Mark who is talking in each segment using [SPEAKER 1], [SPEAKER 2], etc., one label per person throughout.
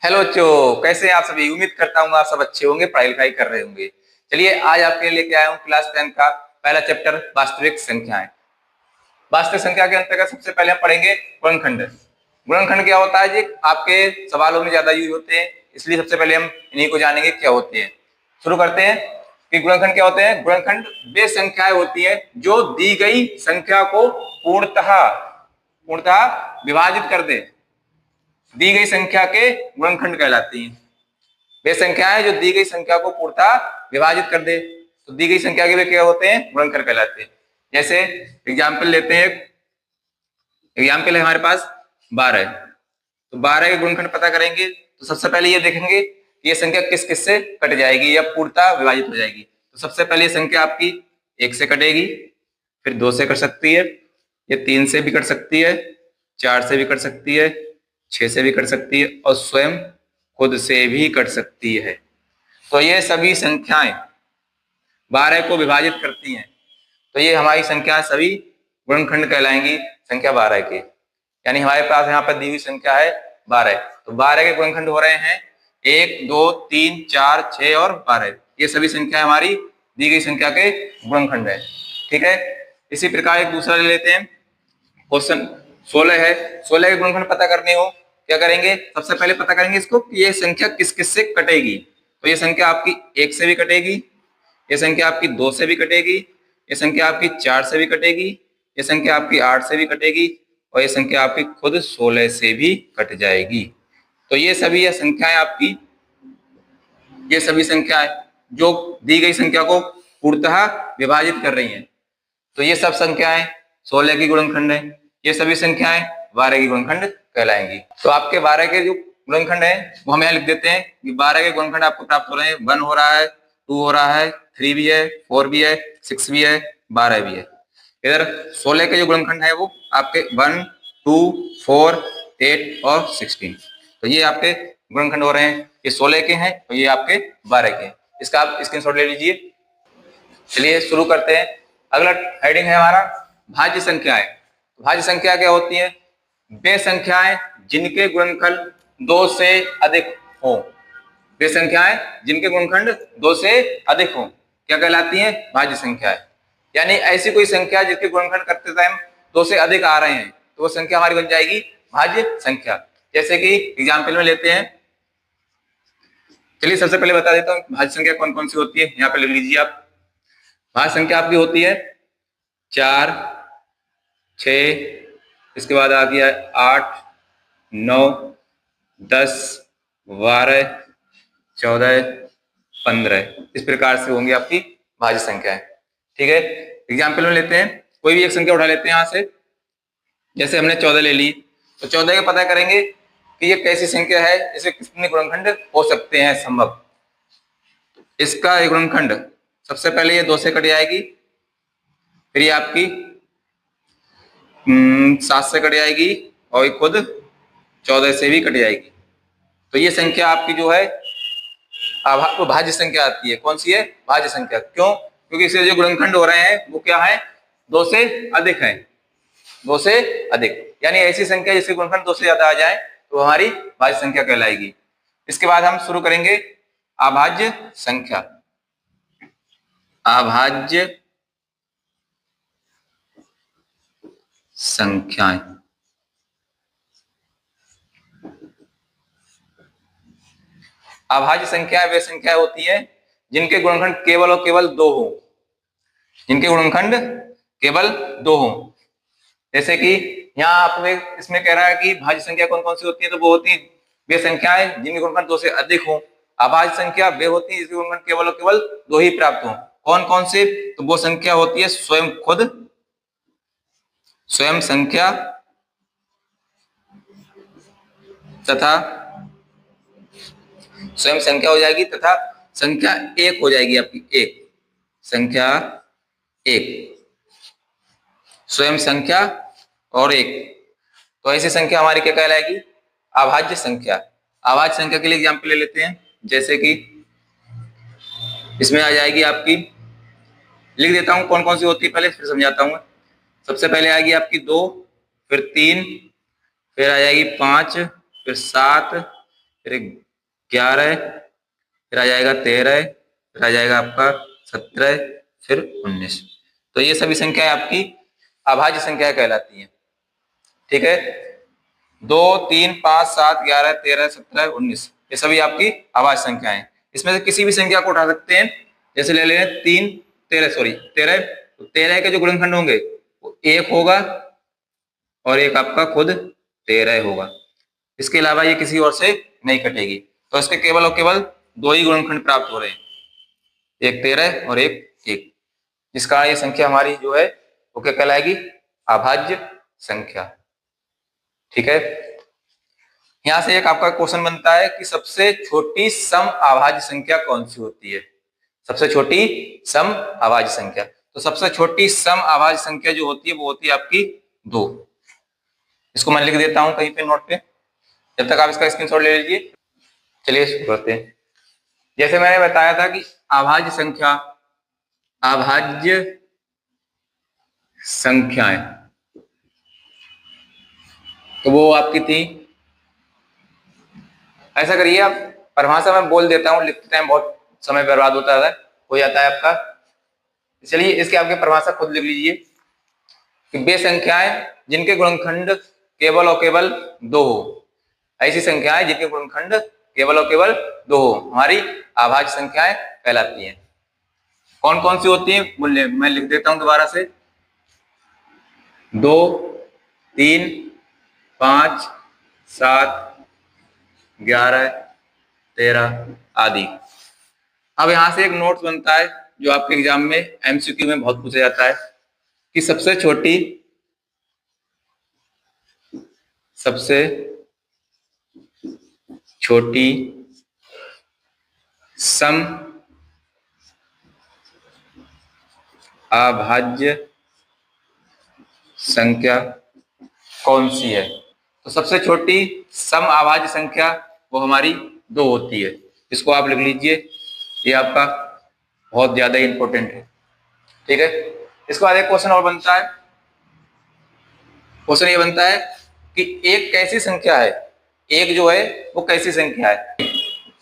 [SPEAKER 1] Hello बच्चों, कैसे हैं आप सभी। उम्मीद करता हूँ आप सब अच्छे होंगे, पढ़ाई लिखाई कर रहे होंगे। चलिए आज आपके लिए लेके आया हूँ क्लास 10 का पहला चैप्टर वास्तविक संख्याएं। वास्तविक संख्या के अंतर्गत सबसे पहले हम पढ़ेंगे गुणनखंड। गुणनखंड क्या होता है जी, आपके सवालों में ज्यादा यूज होते हैं, इसलिए सबसे पहले हम इन्हीं को जानेंगे क्या होते हैं। शुरू करते हैं कि गुणनखंड क्या होते हैं। गुणनखंड वे संख्याएं होती है जो दी गई संख्या को पूर्णतः पूर्णतः विभाजित कर दे। दी गई संख्या के गुणनखंड कहलाती हैं। वे संख्याएं जो दी गई संख्या को पूर्णतः विभाजित कर दे, तो दी गई संख्या के वे क्या होते हैं, गुणनखंड कहलाते हैं। जैसे एग्जाम्पल लेते हैं, एग्जाम्पल है हमारे पास 12। तो 12 के गुणनखंड पता करेंगे तो सबसे पहले ये देखेंगे कि ये संख्या किस किस से कट जाएगी या पूर्णतः विभाजित हो जाएगी। तो सबसे पहले ये संख्या आपकी 1 से कटेगी, फिर 2 से कट सकती है, ये 3 से भी कट सकती है, 4 से भी कट सकती है, 6 से भी कट सकती है और स्वयं खुद से भी कट सकती है। तो ये सभी संख्याएं 12 को विभाजित करती हैं, तो ये हमारी संख्या सभी गुणनखंड कहलाएंगी संख्या 12 के। यानी हमारे पास यहाँ पर दी हुई संख्या है 12, तो 12 के गुणनखंड हो रहे हैं 1, 2, 3, 4, 6 और 12। ये सभी संख्या हमारी दी गई संख्या के गुणनखंड है। ठीक है, इसी प्रकार एक दूसरा ले लेते हैं। क्वेश्चन 16 है। 16 के गुणनखंड पता करने हो क्या करेंगे, सबसे पहले पता करेंगे इसको कि ये संख्या किस किस से कटेगी। तो ये संख्या आपकी 1 से भी कटेगी, ये संख्या आपकी 2 से भी कटेगी, ये संख्या आपकी 4 से भी कटेगी, ये संख्या आपकी 8 से भी कटेगी और ये संख्या आपकी खुद 16 से भी कट जाएगी। तो ये सभी संख्याएं आपकी, ये सभी संख्याएं जो दी गई संख्या को पूर्णतः विभाजित कर रही हैं। तो ये सब संख्याएं 16 की गुणनखंड है, ये सभी संख्याएं 12 की गुणनखंड कहलाएंगी। तो आपके 12 के जो गुणनखंड है वो हम यहाँ लिख देते हैं कि 12 के गुणनखंड आपको प्राप्त हो रहे हैं। 1 हो रहा है, 2 हो रहा है, 3 भी है, 4 भी है, 6 भी है, 12 भी है। इधर 16 के जो गुणनखंड है वो आपके 1, 2, 4, 8 और 16। तो ये आपके गुणनखंड हो रहे हैं, ये 16 के हैं और ये आपके 12 के हैं। इसका आप स्क्रीनशॉट ले लीजिए। चलिए शुरू करते हैं। अगला हेडिंग है हमारा भाज्य संख्याएं। भाज्य संख्या क्या होती है, वे संख्याएं जिनके गुणनखंड 2 से अधिक हो। वे संख्याएं जिनके गुणनखंड 2 से अधिक हो क्या कहलाती हैं, भाज्य संख्याएं। यानी ऐसी कोई संख्या जिसके गुणनखंड करते टाइम 2 से अधिक आ रहे हैं तो वो संख्या हमारी बन जाएगी भाज्य संख्या। जैसे कि एग्जाम्पल में लेते हैं, चलिए सबसे पहले बता देता हूँ भाज्य संख्या कौन कौन सी होती है। यहाँ पे लिख लीजिए आप। भाज्य संख्या आपकी होती है 4, 6, इसके बाद आ गया 8, 9, 10, 12, 14, 15। इस प्रकार से होंगी आपकी भाज्य संख्याएं। ठीक है, एग्जाम्पल में लेते हैं, कोई भी एक संख्या उठा लेते हैं यहाँ से। जैसे हमने 14 ले ली, तो 14 का पता करेंगे कि ये कैसी संख्या है, इसे कितने गुणनखंड हो सकते हैं संभव। इसका एक गुणनखंड सबसे पहले ये 2 से कट जाएगी, फिर ये आपकी 7 से कट जाएगी और ये खुद 14 से भी कट जाएगी। तो ये संख्या आपकी जो है तो भाज्य संख्या आती है। कौन सी है, भाज्य संख्या। क्यों, क्योंकि इसके जो गुणनखंड हो रहे हैं वो क्या है, 2 से अधिक है। 2 से अधिक यानी ऐसी संख्या जिसके गुणनखंड 2 से ज्यादा आ जाए तो हमारी भाज्य संख्या कहलाएगी। इसके बाद हम शुरू करेंगे अभाज्य संख्या। अभाज्य संख्याएं। अभाज्य संख्याएं वे संख्याएं होती है जिनके गुणनखंड केवल और केवल 2 हो। जिनके गुणनखंड केवल 2 हो। जैसे कि यहाँ आपको इसमें कह रहा है कि भाज्य संख्या कौन कौन सी होती है, तो वो होती है वे संख्याएं जिनके गुणनखंड 2 से अधिक हो। अभाज्य संख्या वे होती है जिसके गुणनखंड केवल और केवल 2 ही प्राप्त हो। कौन कौन से, तो वो संख्या होती है स्वयं खुद, स्वयं संख्या तथा स्वयं संख्या हो जाएगी तथा संख्या 1 हो जाएगी आपकी। 1 संख्या 1 स्वयं संख्या और 1। तो ऐसी संख्या हमारी क्या कहलाएगी, अभाज्य संख्या। अभाज्य संख्या के लिए एग्जाम्पल ले लेते हैं। जैसे कि इसमें आ जाएगी आपकी, लिख देता हूं कौन कौन सी होती है पहले, फिर समझाता हूं। सबसे पहले आएगी आपकी 2, फिर 3, फिर आ जाएगी 5, फिर 7, फिर 11, फिर आ जाएगा 13, फिर आ जाएगा आपका 17, फिर 19। तो ये सभी संख्याएं आपकी अभाज्य संख्या कहलाती हैं। ठीक है, 2, 3, 5, 7, 11, 13, 17, 19 ये सभी आपकी अभाज्य संख्याएं। इसमें से किसी भी संख्या को उठा सकते हैं। जैसे ले लें 13, तो 13 के जो गुणनखंड होंगे वो 1 होगा और एक आपका खुद 13 होगा। इसके अलावा ये किसी और से नहीं कटेगी। तो इसके केवल और केवल 2 ही गुणनखंड प्राप्त हो रहे हैं, एक 13 और एक 1। इस कारण ये संख्या हमारी जो है वो क्या कहलाएगी? अभाज्य संख्या। ठीक है, यहां से एक आपका क्वेश्चन बनता है कि सबसे छोटी सम अभाज्य संख्या कौन सी होती है? सबसे छोटी सम अभाज्य संख्या, तो सबसे छोटी सम अभाज्य संख्या जो होती है वो होती है आपकी 2। इसको मैं लिख देता हूं कहीं पे नोट पे, जब तक आप इसका स्क्रीनशॉट ले लीजिए। चलिए शुरू करते हैं। जैसे मैंने बताया था कि अभाज्य संख्याएं, तो वो आपकी थी, ऐसा करिए आप परिभाषा में बोल देता हूं, लिखते टाइम बहुत समय बर्बाद होता है, हो जाता है आपका। चलिए इसके आपके परिभाषा खुद लिख लीजिए कि वे संख्याएं जिनके गुणनखंड केवल और केवल 2 हो, ऐसी संख्याएं जिनके गुणनखंड केवल और केवल 2 हो हमारी अभाज्य संख्याएं कहलाती हैं। कौन कौन सी होती हैं मूल्य मैं लिख देता हूं दोबारा से, 2, 3, 5, 7, 11, 13 आदि। अब यहां से एक नोट्स बनता है जो आपके एग्जाम में एमसीक्यू में बहुत पूछा जाता है कि सबसे छोटी सम अभाज्य संख्या कौन सी है? तो सबसे छोटी सम अभाज्य संख्या वो हमारी 2 होती है। इसको आप लिख लीजिए, ये आपका बहुत ज्यादा इंपॉर्टेंट है। ठीक है, इसके बाद एक क्वेश्चन और बनता है। क्वेश्चन ये बनता है कि एक कैसी संख्या है, एक जो है वो कैसी संख्या है?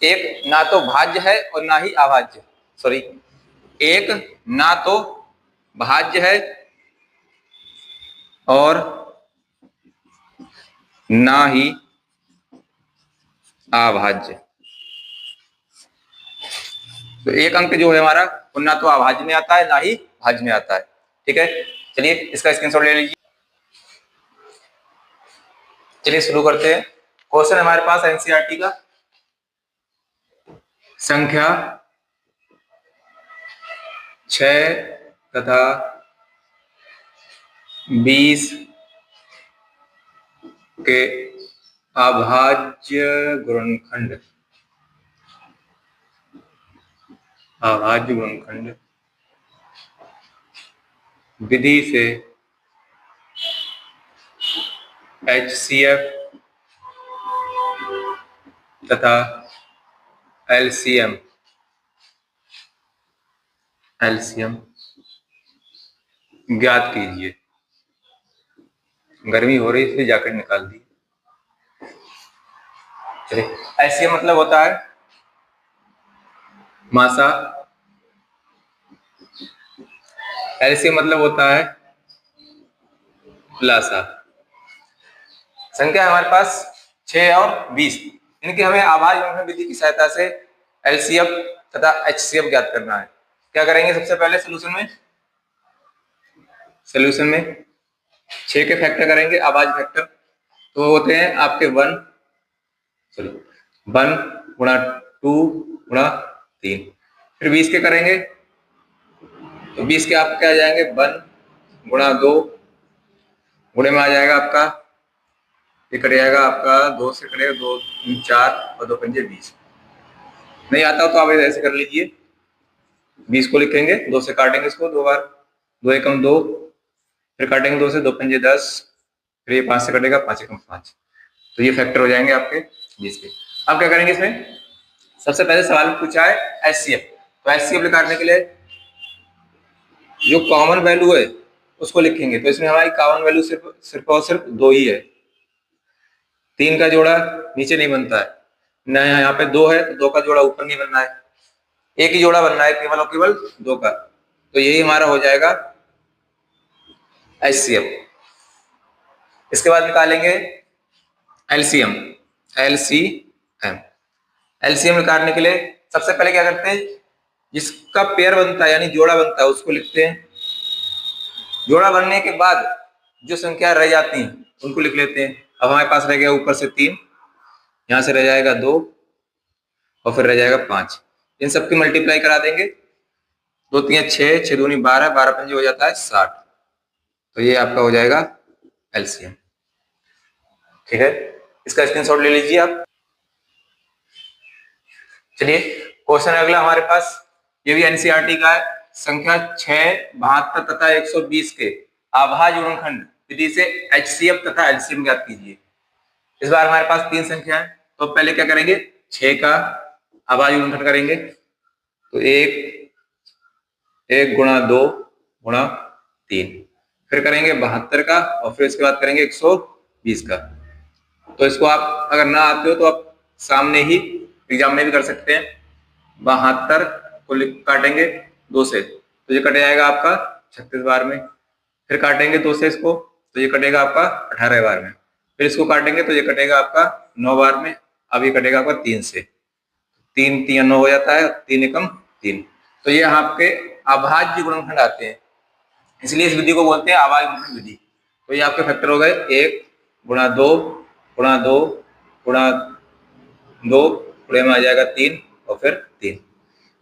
[SPEAKER 1] एक ना तो भाज्य है और ना ही अभाज्य, एक ना तो भाज्य है और ना ही अभाज्य। तो एक अंक जो है हमारा वो ना तो अभाज्य में आता है ना ही भाज्य में आता है। ठीक है, चलिए इसका स्क्रीनशॉट ले लीजिए। चलिए शुरू करते हैं। क्वेश्चन हमारे पास एनसीईआरटी का, संख्या 6 तथा 20 के अभाज्य गुणनखंड विधि से HCF तथा LCM ज्ञात कीजिए। गर्मी हो रही है इसलिए जैकेट निकाल दी। चलिए, LCM मतलब होता है मासा, LCM मतलब होता है लासा। संख्या हमारे पास 6 और 20, इनके हमें अभाज्य गुणनखंड विधि की सहायता से LCM तथा HCF ज्ञात करना है। क्या करेंगे? सबसे पहले सोल्यूशन में 6 के फैक्टर करेंगे, अभाज्य फैक्टर, तो होते हैं आपके 1 गुणा 2 गुणा 3। फिर 20 के करेंगे तो 20 के आप क्या आ जाएंगे? 1 गुणा 2 गुणे में आ जाएगा आपका, ये कट जाएगा आपका 2 से कटेगा 2, 4 और 2 पंजे 20। नहीं आता तो आप ऐसे कर लीजिए, 20 को लिखेंगे, 2 से काटेंगे इसको 2 बार, 2 एकम 2, फिर काटेंगे 2 से, 2 पंजे 10, फिर ये 5 से कटेगा, 5 एकम 5। तो ये फैक्टर हो जाएंगे आपके 20 के। अब क्या करेंगे इसमें? सबसे पहले सवाल में पूछा है HCF, तो HCF निकालने के लिए जो कॉमन वैल्यू है उसको लिखेंगे। तो इसमें हमारी कॉमन वैल्यू सिर्फ और सिर्फ 2 ही है, 3 का जोड़ा नीचे नहीं बनता है। नया यहाँ पे 2 है तो 2 का जोड़ा ऊपर नहीं बनना है, एक ही जोड़ा बनना है केवल और केवल 2 का। तो यही हमारा हो जाएगा HCF। इसके बाद निकालेंगे एलसीएम। एलसीएम एलसीएम निकालने के लिए सबसे पहले क्या करते हैं, जिसका पेयर बनता है यानी जोड़ा बनता है उसको लिखते हैं। जोड़ा बनने के बाद जो संख्या रह जाती हैं उनको लिख लेते हैं। अब हमारे पास रह गया ऊपर से 3, यहाँ से रह जाएगा 2 और फिर रह जाएगा 5। इन सबकी मल्टीप्लाई करा देंगे, 2 3 6, 6 दूनी 12, 12 पंजे हो जाता है 60। तो ये आपका हो जाएगा एलसीएम। ठीक है, इसका स्क्रीनशॉट ले लीजिए आप। चलिए क्वेश्चन अगला हमारे पास, ये भी एनसीईआरटी का है। संख्या 6, 72 तथा 120 के अभाज्य गुणनखंड विधि से एचसीएफ तथा एलसीएम ज्ञात कीजिए। इस बार हमारे पास 3 संख्या है, तो पहले क्या करेंगे, 6 का अभाज्य गुणनखंड करेंगे। तो 1 गुणा 2 गुणा 3, फिर करेंगे 72 का और फिर इसके बाद करेंगे 120 का। तो इसको आप अगर ना आते हो तो आप सामने ही एग्जाम में भी कर सकते हैं। 72 को काटेंगे 2 से तो ये कट जाएगा आपका 36 बार में, फिर काटेंगे 2 से इसको तो ये कटेगा आपका 18 बार में, फिर इसको काटेंगे तो ये कटेगा आपका 9 बार में। अब ये कटेगा आपका 3 से, 3 3 9 हो जाता है, 3 एकम 3। तो ये आपके अभाज्य गुणनखंड आते हैं, इसलिए इस विधि को बोलते हैं अभाज्य गुणनखंड विधि। तो ये आपके फैक्टर हो गए 1 गुणा 2 गुणा 2 गुणा 2 पूरे में आ जाएगा 3 और फिर 3।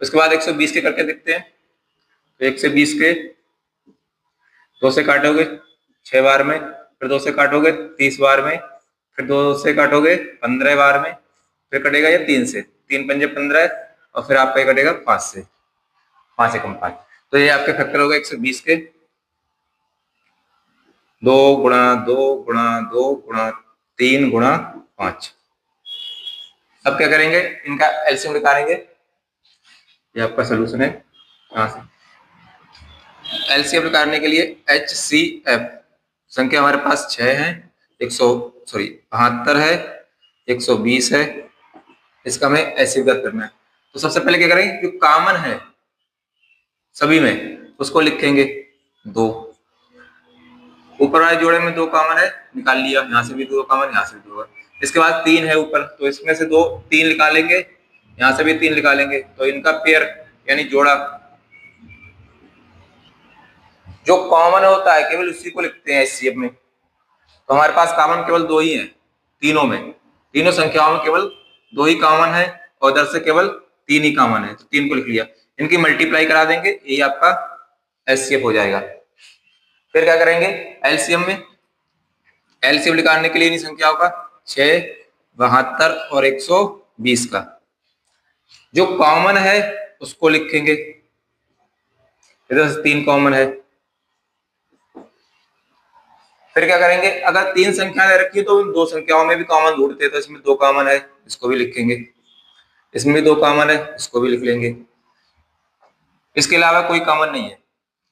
[SPEAKER 1] उसके बाद 120 के करके देखते हैं। तो 120 के 2 से काटोगे 6 बार में, फिर 2 से काटोगे 30 बार में, फिर 2 से काटोगे 15 बार में, फिर कटेगा ये 3 से, 3 पंजे 15 और फिर आपका ये कटेगा 5 से, 5 एकम 5। तो ये आपके फैक्टर हो गए 120 के 2 गुणा 2 गुणा 2 गुणा 3 गुणा 5। अब क्या करेंगे, इनका एलसीएम निकालेंगे। ये आपका सलूशन है। यहाँ से एलसीएम निकालने के लिए HCF संख्या हमारे पास 6 है, 72 है, 120 है, इसका हमें एलसीएम ज्ञात करना है। तो सबसे पहले क्या करेंगे, जो कॉमन है सभी में उसको लिखेंगे 2। ऊपर वाले जोड़े में 2 कॉमन है, निकाल लिया, यहाँ से भी 2 कॉमन, यहाँ से भी 2। इसके बाद 3 है ऊपर, तो इसमें से 3 निकालेंगे, यहाँ से भी 3 निकालेंगे। तो इनका पेयर यानी जोड़ा जो कॉमन होता है केवल उसी को लिखते हैं एचसीएफ में। तो हमारे पास कॉमन केवल 2 ही है, तीनों में, तीनों संख्याओं में केवल 2 ही कॉमन है और इधर से केवल 3 ही कॉमन है, तो 3 को लिख लिया। इनकी मल्टीप्लाई करा देंगे, यही आपका एचसीएफ हो जाएगा। फिर क्या करेंगे, एलसीएम में एलसीएम निकालने के लिए इन संख्याओं का 6, 72 और 120 का जो कॉमन है उसको लिखेंगे। इधर से 3 कॉमन है। फिर क्या करेंगे, अगर 3 संख्या दे रखी है तो इन 2 संख्याओं में भी कॉमन ढूंढते हैं। तो इसमें 2 कॉमन है, इसको भी लिखेंगे, इसमें भी 2 कॉमन है, इसको भी लिख लेंगे। इसके अलावा कोई कॉमन नहीं है।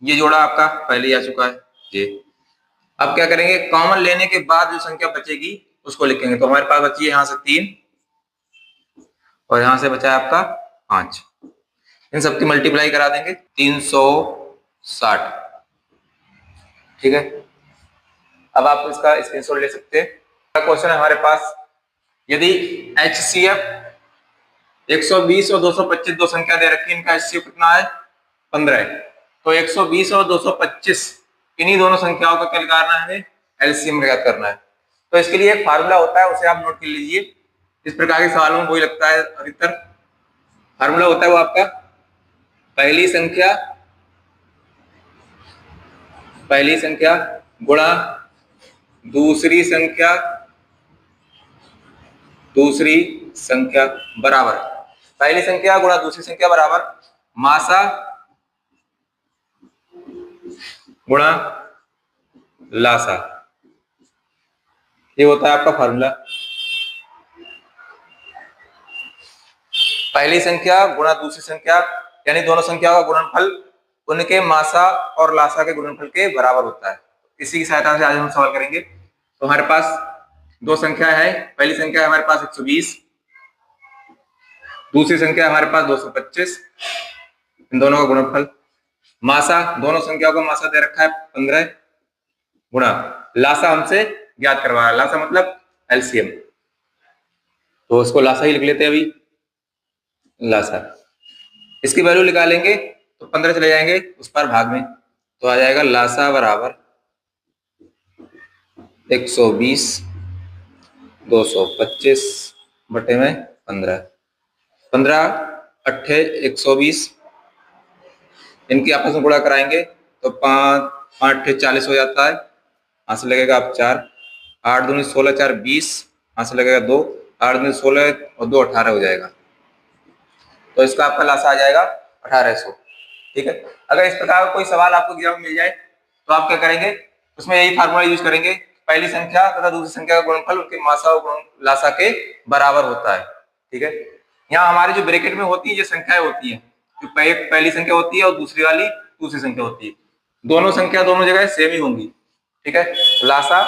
[SPEAKER 1] ये जोड़ा आपका पहले ही आ चुका है ये। अब क्या करेंगे, कॉमन लेने के बाद जो संख्या बचेगी उसको लिखेंगे। तो हमारे पास बची है यहाँ से 3 और यहाँ से बचा है आपका 5। इन सबकी मल्टीप्लाई करा देंगे, 360। ठीक है, अब आप इसका स्क्रीनशॉट ले सकते हैं। क्वेश्चन है हमारे पास, यदि HCF 120 और 225 दो संख्या दे रखी, इनका HCF कितना है 15 है। तो 120 और 225 इन्हीं दोनों संख्याओं का क्या निकालना है, हमें एलसीएम ज्ञात करना है। तो इसके लिए एक फार्मूला होता है, उसे आप नोट कर लीजिए। इस प्रकार के सवालों में वही लगता है अधिकतर। फार्मूला होता है वो आपका पहली संख्या गुणा दूसरी संख्या बराबर, पहली संख्या गुणा दूसरी संख्या बराबर मासा गुणा लासा। ये होता है आपका फार्मूला। पहली संख्या गुणा दूसरी संख्या यानी दोनों संख्याओं का गुणनफल उनके मासा और लासा के गुणनफल के बराबर होता है। इसी की सहायता से आज हम सवाल करेंगे। तो हमारे पास 2 संख्या है, पहली संख्या है हमारे पास 120 दूसरी संख्या हमारे पास 225, इन दोनों का गुणनफल। मासा, दोनों संख्याओं का मासा दे रखा है 15 गुणा लासा हमसे ज्ञात करवा रहा है, लासा मतलब एलसीएम, तो उसको लासा ही लिख लेते हैं अभी, लासा। इसकी वैल्यू निकालेंगे तो 15 चले जाएंगे उस पर भाग में, तो आ जाएगा लासा बराबर 120 225 बटे में 15, 15 अट्ठे 120, इनकी आपस में गुणा कराएंगे तो 5 5 अट्ठे 40 हो जाता है, यहाँ से लगेगा आप 4, 8 दूनी 16 4 20, यहाँ से लगेगा 2, 8 दूनी 16 और 2 18 हो जाएगा, तो इसका आपका लासा आ जाएगा 1800। ठीक है, अगर इस प्रकार का कोई सवाल आपको एग्जाम में मिल जाए तो आप क्या करेंगे, उसमें यही फार्मूला यूज करेंगे, पहली संख्या तथा दूसरी संख्या का गुणनफल उनके मासा और लासा के बराबर होता है। ठीक है, यहाँ हमारे जो ब्रैकेट में होती है ये संख्याएं होती है, जो पहली संख्या होती है और दूसरी वाली दूसरी संख्या होती है, दोनों संख्या दोनों जगह सेम ही होंगी। ठीक है, लासा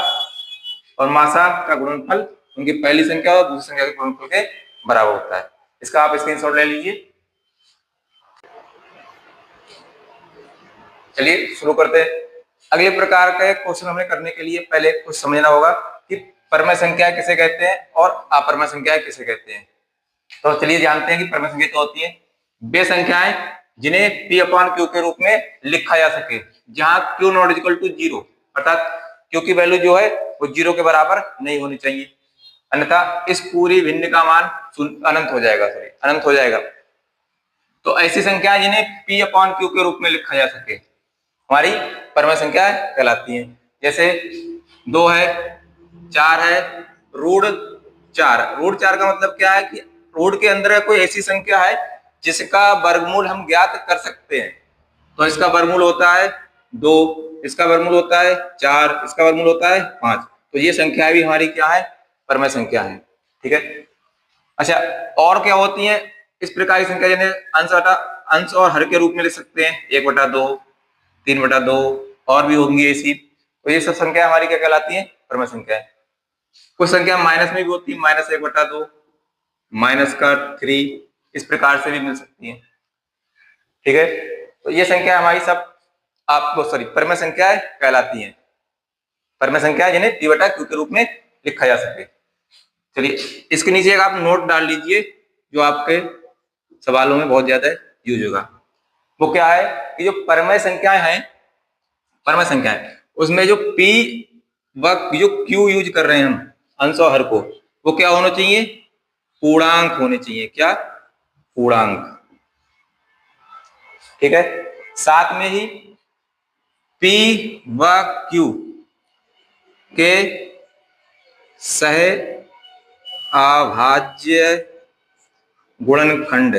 [SPEAKER 1] और मासा का गुणनफल उनकी पहली संख्या और दूसरी संख्या के गुणनफल के बराबर होता है। इसका आप स्क्रीनशॉट ले लीजिए। चलिए शुरू करते हैं। अगले प्रकार के क्वेश्चन हमें करने के लिए पहले कुछ समझना होगा कि परमेय संख्याएं किसे कहते हैं और अपरमेय संख्याएं किसे कहते हैं। तो चलिए जानते हैं कि परमेय संख्या क्या होती है। वे संख्याएं जिन्हें P अपॉन Q के रूप में लिखा जा सके, जहां Q नॉट इक्वल टू 0, अर्थात Q की वैल्यू जो है वो 0 के बराबर नहीं होनी चाहिए, अन्यथा इस पूरी भिन्न का मान अनंत हो जाएगा, अनंत हो जाएगा। तो ऐसी संख्या जिन्हें P अपॉन Q के रूप में लिखा जा सके हमारी परमेय संख्या कहलाती हैं। जैसे 2 है, 4 है, रूट 4। रूट 4 का मतलब क्या है कि रूट के अंदर कोई ऐसी संख्या है जिसका वर्गमूल हम ज्ञात कर सकते हैं, तो इसका वर्गमूल होता है 2, इसका वर्गमूल होता है 4, इसका वर्गमूल होता है 5, तो ये संख्याएं भी हमारी क्या है, परमेय संख्या है। ठीक है, अच्छा और क्या होती है इस प्रकार की संख्या, जिन्हें अंश और हर के रूप में लिख सकते हैं, 1/2, 3/2 और भी होंगी ऐसी, तो ये सब संख्या हमारी क्या कहलाती है, परमेय संख्या है। कुछ संख्या माइनस में भी होती है, -1/2, -3, इस प्रकार से भी मिल सकती है। ठीक है, तो ये संख्या हमारी सब आपको परमेय संख्याएं कहलाती हैं, परमेय संख्या जिन्हें P बटा Q के रूप में लिखा जा सके। चलिए इसके नीचे एक आप नोट डाल लीजिए जो आपके सवालों में बहुत ज्यादा यूज होगा। वो क्या है कि जो परमेय संख्याएं हैं, परमेय संख्याएं उसमें जो P व जो Q यूज कर रहे हैं हम अंश और हर को, वो क्या होना चाहिए, पूर्णांक होने चाहिए। क्या, पूर्णांक। ठीक है, साथ में ही P व Q के सह अभाज्य गुणनखंड,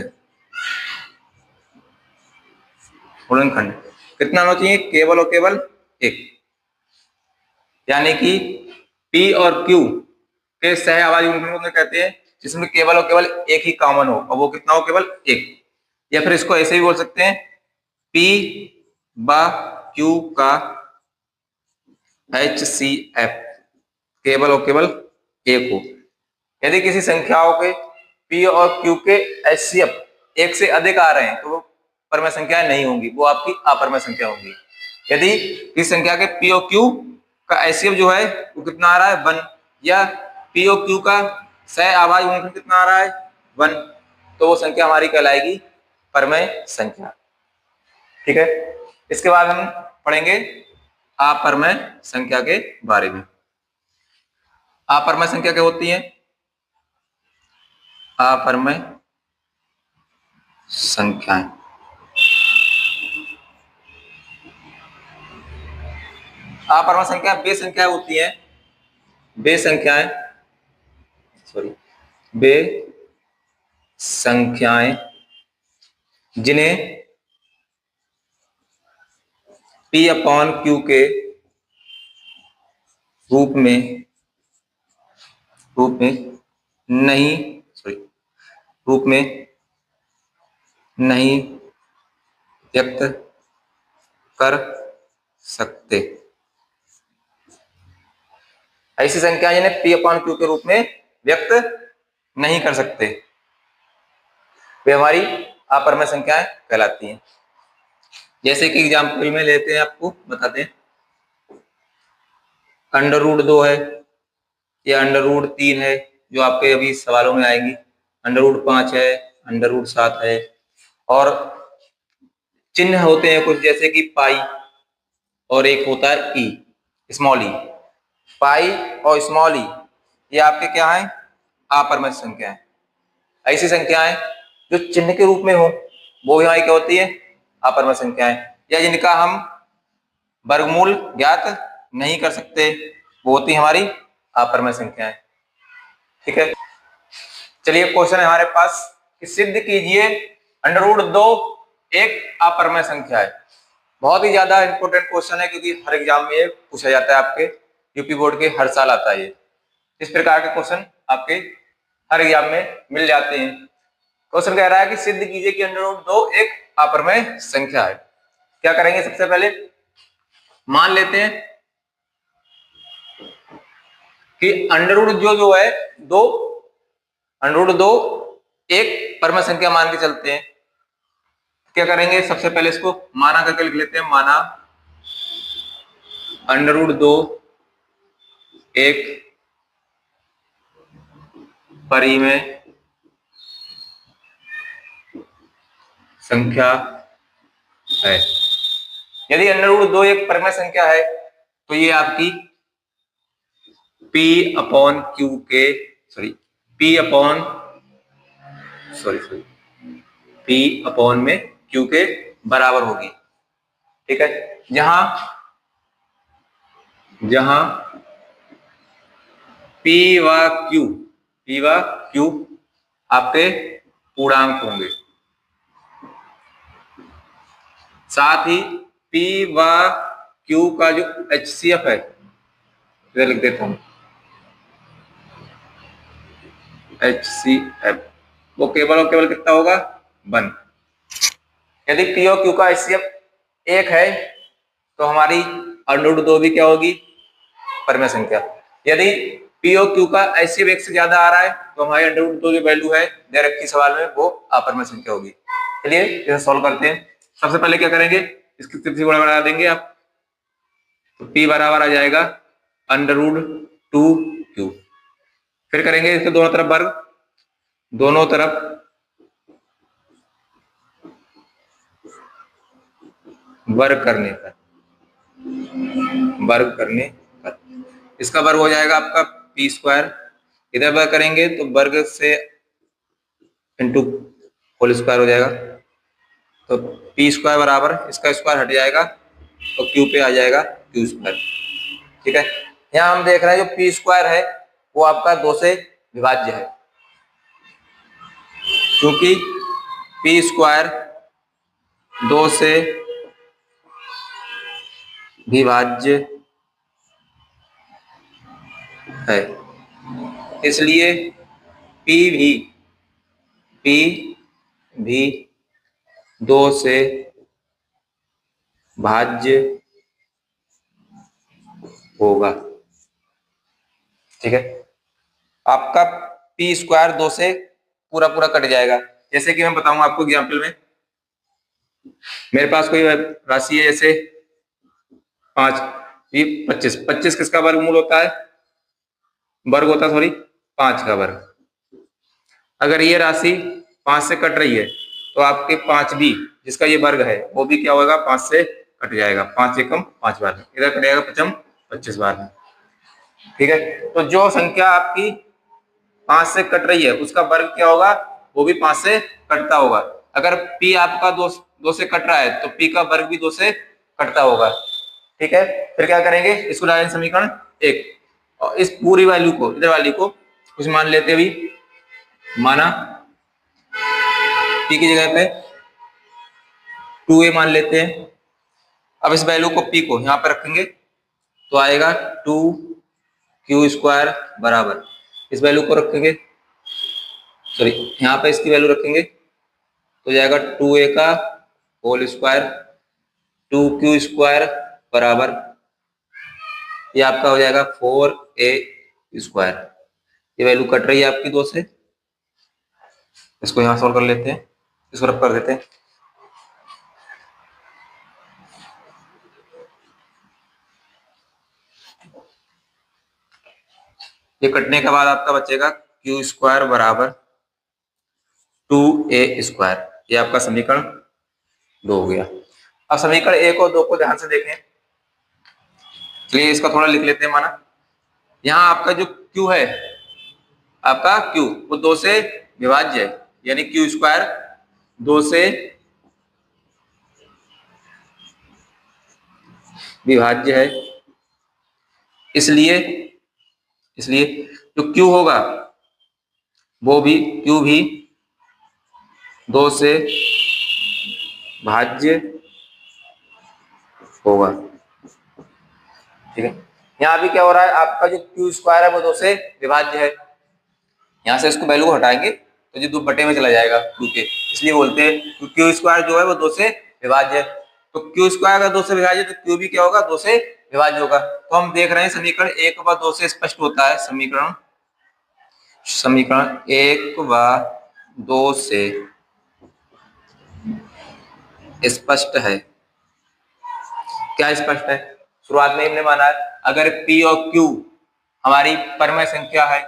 [SPEAKER 1] गुणनखंड कितना होना चाहिए, केवल और केवल 1, यानी कि P और Q के सह अभाज्य गुणनखंड को कहते हैं जिसमें केवल और केवल एक ही कॉमन हो, और वो कितना हो, केवल 1। या फिर इसको ऐसे भी बोल सकते हैं, P व Q का HCF केवल और केवल 1 हो। यदि किसी संख्याओं के P और Q के HCF 1 से अधिक आ रहे हैं तो वो परमेय संख्याएं नहीं होंगी, वो आपकी अपरमेय संख्या होंगी। यदि किसी संख्या के P और Q का HCF जो है वो कितना आ रहा है, 1, या P और Q का सह अभाज्य गुणनखंड कितना आ रहा है, 1, तो वो संख्या हमारी कहलाएगी परमेय संख्या। ठीक है, इसके बाद हम पढ़ेंगे अपरमेय संख्या के बारे में। अपरमेय संख्या क्या होती है, अपरमेय संख्याएं, अपरमेय संख्या वे संख्याएं होती हैं, वे संख्याएं वे संख्याएं जिन्हें P अपॉन Q के रूप में नहीं व्यक्त कर सकते। ऐसी संख्या जिन्हें P अपॉन Q के रूप में व्यक्त नहीं कर सकते। वे हमारी अपरमय संख्याएं कहलाती हैं। जैसे कि एग्जाम्पल में लेते हैं, आपको बताते हैं, √2 है या √3 है जो आपके अभी सवालों में आएंगी, √5 है, √7 है, और चिन्ह होते हैं कुछ जैसे कि पाई और एक होता है ई, स्मॉल ई। पाई और स्मॉल ई ये आपके क्या है, अपरमय संख्याएं। ऐसी संख्याएं जो चिन्ह के रूप में हो वो भी हमारी क्या होती है, अपरमय संख्याएं, या जिनका हम वर्गमूल ज्ञात नहीं कर सकते वो होती हमारी अपरमय संख्याएं। ठीक है, चलिए क्वेश्चन है हमारे पास कि सिद्ध कीजिए √2 एक अपरमय संख्या है। बहुत ही ज्यादा इंपॉर्टेंट क्वेश्चन है क्योंकि हर एग्जाम में ये पूछा जाता है, आपके यूपी बोर्ड के हर साल आता है ये। इस प्रकार के क्वेश्चन आपके हर एग्जाम में मिल जाते हैं। क्वेश्चन कह रहा है कि सिद्ध कीजिए कि √2 एक अपरमय संख्या है। क्या करेंगे, सबसे पहले मान लेते हैं कि जो है √2 एक परम संख्या मान के चलते हैं। क्या करेंगे, सबसे पहले इसको माना करके लिख लेते हैं, माना √2 एक परिमेय संख्या है। यदि √2 एक परिमेय संख्या है तो ये आपकी P अपॉन में Q के बराबर होगी। ठीक है, जहां P व Q आपके पूर्णांक होंगे, साथ ही P व Q का जो HCF है, इधर लिख देता हूं, HCF वो केवल और केवल कितना होगा, 1। यदि P और Q का HCF 1 है तो हमारी √2 भी क्या होगी, परमेय संख्या। यदि P और Q का HCF 1 से ज्यादा आ रहा है तो हमारी √2 जो वैल्यू है दे रखी सवाल में वो अपरमेय संख्या होगी। चलिए इसे सॉल्व करते हैं। सबसे पहले क्या करेंगे, इसकी तिथि बढ़ा देंगे आप, तो P बराबर आ जाएगा √2Q। फिर करेंगे इसके दोनों तरफ वर्ग, दोनों तरफ वर्ग करने पर इसका वर्ग हो जाएगा आपका P²। इधर वर्ग करेंगे तो वर्ग से इंटू होल स्क्वायर हो जाएगा, तो P² बराबर इसका स्क्वायर हट जाएगा तो Q पे आ जाएगा Q²। ठीक है, यहाँ हम देख रहे हैं जो P² है वो आपका 2 से विभाज्य है, क्योंकि P² 2 से विभाज्य है, इसलिए P भी 2 से भाज्य होगा। ठीक है, आपका P² 2 से पूरा कट जाएगा। जैसे कि मैं बताऊंगा आपको एग्जाम्पल में, मेरे पास कोई राशि है जैसे 5, ये 25 किसका वर्गमूल होता है, वर्ग होता है, सॉरी 5 का वर्ग। अगर ये राशि 5 से कट रही है तो आपके 5 भी जिसका ये वर्ग है वो भी क्या होगा, 5 से कट जाएगा, 5 एकम 5 बार, इधर कट जाएगा 5 25 बार में। ठीक है, तो जो संख्या आपकी 5 से कट रही है उसका वर्ग क्या होगा, वो भी 5 से कटता होगा। अगर P आपका 2 से कट रहा है तो P का वर्ग भी 2 से कटता होगा। ठीक है, फिर क्या करेंगे, इसको डालेंगे समीकरण 1 और इस पूरी वैल्यू को, इधर वाली को कुछ मान लेते हुए, माना P की जगह पे 2a मान लेते हैं। अब इस वैल्यू को P को यहाँ पे रखेंगे तो आएगा 2Q² बराबर, इस वैल्यू को रखेंगे, सॉरी यहाँ पे इसकी वैल्यू रखेंगे तो जाएगा 2a का होल स्क्वायर 2Q² बराबर, ये आपका हो जाएगा 4a²। ये वैल्यू कट रही है आपकी 2 से, इसको यहाँ सॉल्व कर लेते हैं। इसको रब कर देते हैं। ये कटने के बाद आपका बचेगा क्यू स्क्वायर बराबर 2a²। ये आपका समीकरण 2 हो गया। अब समीकरण 1 और 2 को ध्यान से देखें। चलिए इसका थोड़ा लिख लेते हैं। माना यहाँ आपका जो q है, आपका q वो 2 से विभाज्य है, यानी क्यू स्क्वायर 2 से विभाज्य है। इसलिए जो q होगा वो भी q भी 2 से भाज्य होगा। ठीक है, यहाँ भी क्या हो रहा है, आपका जो क्यू स्क्वायर है वो 2 से विभाज्य है। यहाँ से इसको वैल्यू को हटाएंगे तो जो 2 बटे में चला जाएगा क्यू के, इसलिए बोलते हैं क्यू स्क्वायर जो है वो 2 से विभाज्य है। तो क्यू स्क्वायर अगर 2 से विभाज्य तो क्यू भी क्या होगा, 2 से विभाज्य होगा। तो हम देख रहे हैं समीकरण 1 व 2 से स्पष्ट होता है। समीकरण 1 व 2 से स्पष्ट है। क्या स्पष्ट है? शुरुआत में हमने माना है अगर P और Q हमारी परमेय संख्या है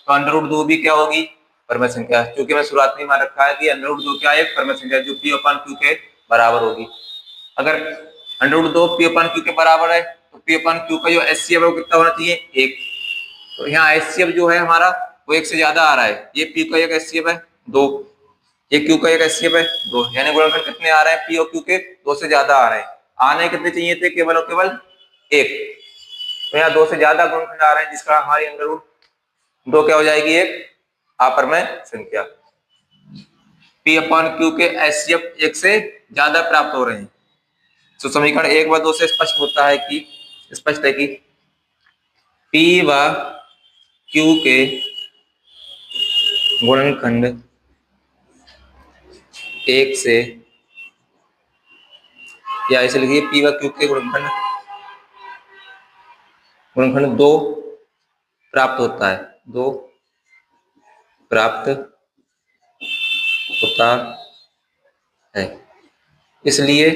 [SPEAKER 1] तो √2 भी क्या होगी, परमेय संख्या। क्योंकि मैं शुरुआत में मान रखा है कि √2 क्या है, परमेय संख्या जो P/Q के बराबर होगी। अगर √2 P/Q के बराबर है तो P/Q का जो HCF है वो कितना होना चाहिए, 1। तो यहाँ HCF जो है हमारा वो 1 से ज्यादा आ रहा है। ये P का एक HCF है 2, ये Q का एक HCF है 2, यानी गुणनखंड कितने आ रहे हैं, P और Q के 2 से ज्यादा आ रहे हैं। आने कितने चाहिए थे, केवल और केवल 1। तो यहाँ 2 से ज्यादा गुणनखंड आ रहे हैं, जिसका हमारी √2 क्या हो जाएगी, एक अपरमेय संख्या। P/Q के HCF 1 से ज्यादा प्राप्त हो रहे हैं। तो समीकरण 1 व 2 से स्पष्ट है कि P व Q के गुणनखंड 1 से, या ऐसे लिखिए P व Q के गुणनखंड 2 प्राप्त होता है, 2 प्राप्त होता है। इसलिए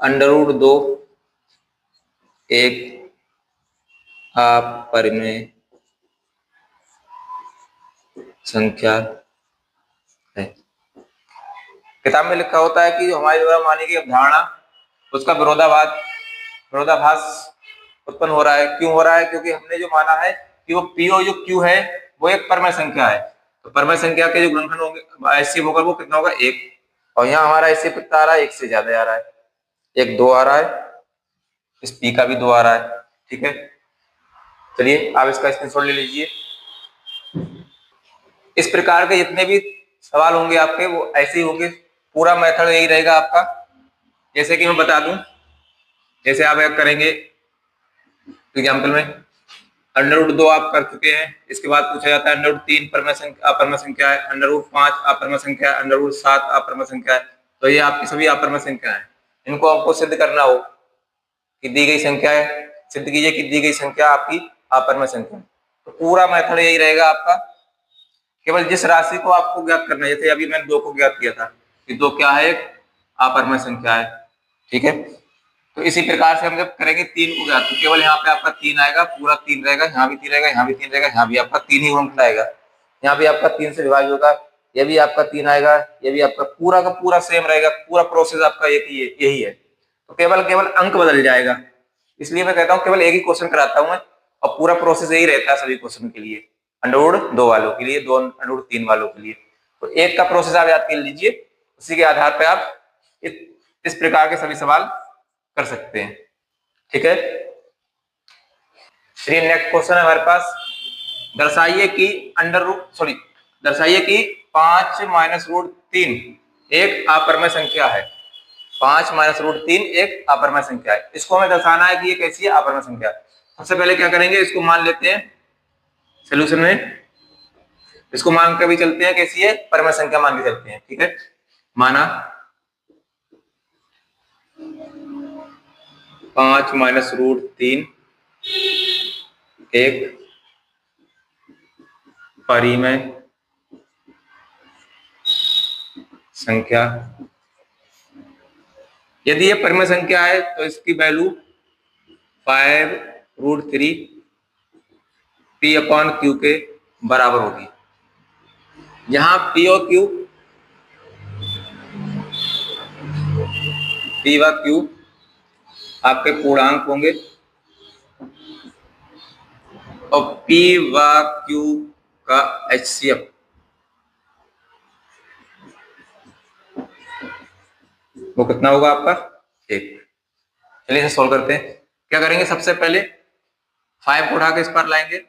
[SPEAKER 1] √2 एक अपरिमेय संख्या है। किताब में लिखा होता है कि जो हमारे द्वारा मानी गई अवधारणा उसका विरोधाभास उत्पन्न हो रहा है। क्यों हो रहा है? क्योंकि हमने जो माना है कि वो P और जो Q है वो एक परमेय संख्या है। तो परमेय संख्या के जो गुणनखंड होंगे, HCF होगा, वो कितना होगा, 1। और यहाँ हमारा HCF कितना आ रहा है, 1 से ज्यादा आ रहा है, 1 2 आ रहा है, इस P का भी 2 आ रहा है। ठीक है, चलिए आप इसका स्क्रीनशॉट ले लीजिए। इस प्रकार के जितने भी सवाल होंगे आपके वो ऐसे ही होंगे, पूरा मेथड यही रहेगा आपका। जैसे कि मैं बता दूं, जैसे आप करेंगे एग्जाम्पल में √2 आप कर चुके हैं, इसके बाद पूछा जाता है √3 अपरमेय संख्या है, √5 अपरमेय संख्या है, √7 अपरमेय संख्या है। तो ये आपकी सभी अपरमेय संख्या है। इनको आपको सिद्ध करना हो कि दी गई संख्या है, सिद्ध कीजिए कि दी गई संख्या आपकी अपरमेय संख्या है। तो पूरा मेथड यही रहेगा आपका। केवल जिस राशि को आपको ज्ञात करना है, जैसे अभी मैंने 2 को ज्ञात किया था कि 2 क्या है, एक अपरमेय संख्या है। ठीक है, तो इसी प्रकार से हम जब करेंगे 3 को ज्ञात, तो केवल यहाँ पे आपका 3 आएगा, पूरा 3 रहेगा, यहाँ भी 3 रहेगा, यहाँ भी 3 रहेगा, यहाँ भी आपका 3 ही गुणनखंड आएगा। यहाँ भी आपका 3 से विभाज्य होगा, ये भी आपका 3 आएगा, ये भी आपका पूरा का पूरा सेम रहेगा। पूरा प्रोसेस आपका यही है। तो केवल अंक बदल जाएगा। इसलिए मैं कहता हूँ केवल एक ही क्वेश्चन कराता हूँ मैं, और पूरा प्रोसेस यही रहता है सभी क्वेश्चन के लिए, √2 वालों के लिए, 2 √3 वालों के लिए। तो एक का प्रोसेस आप याद कर लीजिए, उसी के आधार पर आप इस प्रकार के सभी सवाल कर सकते हैं। ठीक है, चलिए नेक्स्ट क्वेश्चन है हमारे पास। दर्शाइए कि 5 - √3 एक अपरमेय संख्या है। 5 - √3 एक अपरमेय संख्या है। इसको हमें दर्शाना है कि ये कैसी है, अपरमेय संख्या। सबसे पहले क्या करेंगे, इसको मान लेते हैं सोल्यूशन में, इसको मान के भी चलते हैं कैसी है, परमेय संख्या मान के चलते हैं। ठीक है, माना 5 - √3 एक परिमेय संख्या। यदि ये परिमेय संख्या है तो इसकी वैल्यू 5√3 P/Q के बराबर होगी। यहाँ P और Q, P व Q आपके पूर्णांक होंगे और P व Q का HCF वो कितना होगा आपका 1। चलिए इसे सोल्व करते हैं। क्या करेंगे, सबसे पहले 5 को उठा के इस पर लाएंगे,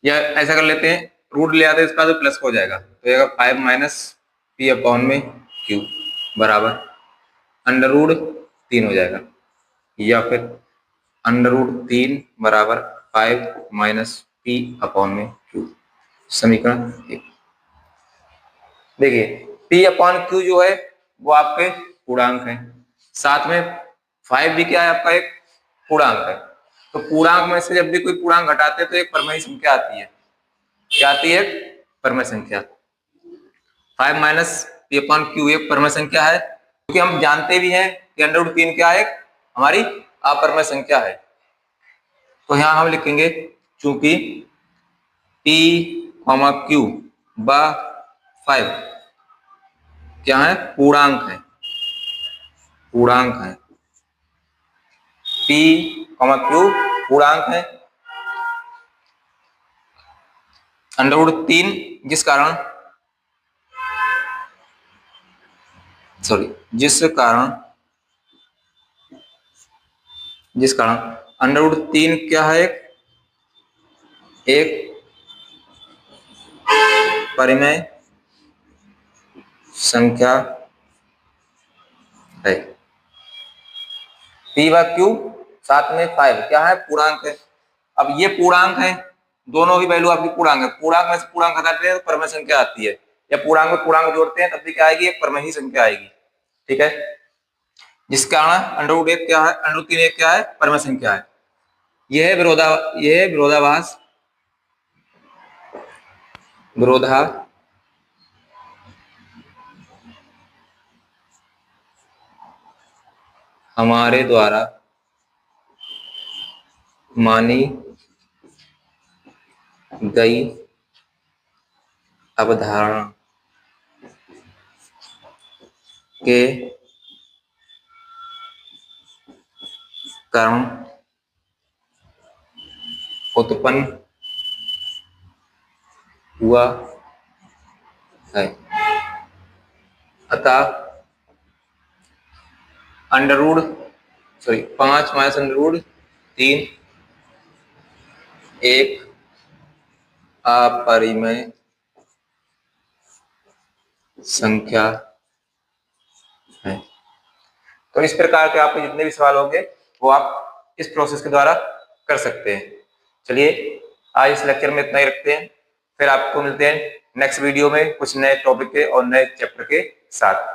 [SPEAKER 1] या ऐसा कर लेते हैं रूट ले आते हैं इसका तो प्लस हो जाएगा, तो ये 5 माइनस P/Q बराबर √3 हो जाएगा, या फिर √3 बराबर 5 माइनस P/Q। समीकरण 1। देखिए P/Q जो है वो आपके पूर्णांक है, साथ में 5 भी क्या है आपका एक पूर्णांक है। तो पूर्णांक में से जब भी कोई पूर्णांक घटाते हैं तो एक परिमेय संख्या आती है। क्या आती है? परिमेय संख्या। 5 माइनस P/Q एक परिमेय संख्या है, क्योंकि हम जानते भी हैं कि √3 क्या है, हमारी अपरिमेय संख्या है। तो यहां हम लिखेंगे चूंकि P/Q व 5 क्या है, पूर्णांक है, पूर्णांक है। P/Q पूर्णांक है, √3 जिस कारण √3 क्या है, एक परिमेय संख्या है। P व Q साथ में 5 क्या है, पूर्णांक है। अब ये पूर्णांक है, दोनों ही वैल्यू आपकी पूर्णांक है। पूर्णांक में से पूर्णांक हटाते हैं तो परिमेय संख्या आती है, या पूर्णांक में पूर्णांक जोड़ते हैं तब भी क्या आएगी, एक परिमेय ही संख्या आएगी। ठीक है, जिस कारण √1 क्या है, √3 क्या है, परिमेय संख्या है। यह विरोधाभास हमारे द्वारा मानी गई अवधारणा के कारण उत्पन्न हुआ है। अतः 5 माइनस √3 एक अपरिमेय संख्या है। तो इस प्रकार के आपके जितने भी सवाल होंगे वो आप इस प्रोसेस के द्वारा कर सकते हैं। चलिए आज इस लेक्चर में इतना ही रखते हैं, फिर आपको मिलते हैं नेक्स्ट वीडियो में कुछ नए टॉपिक के और नए चैप्टर के साथ।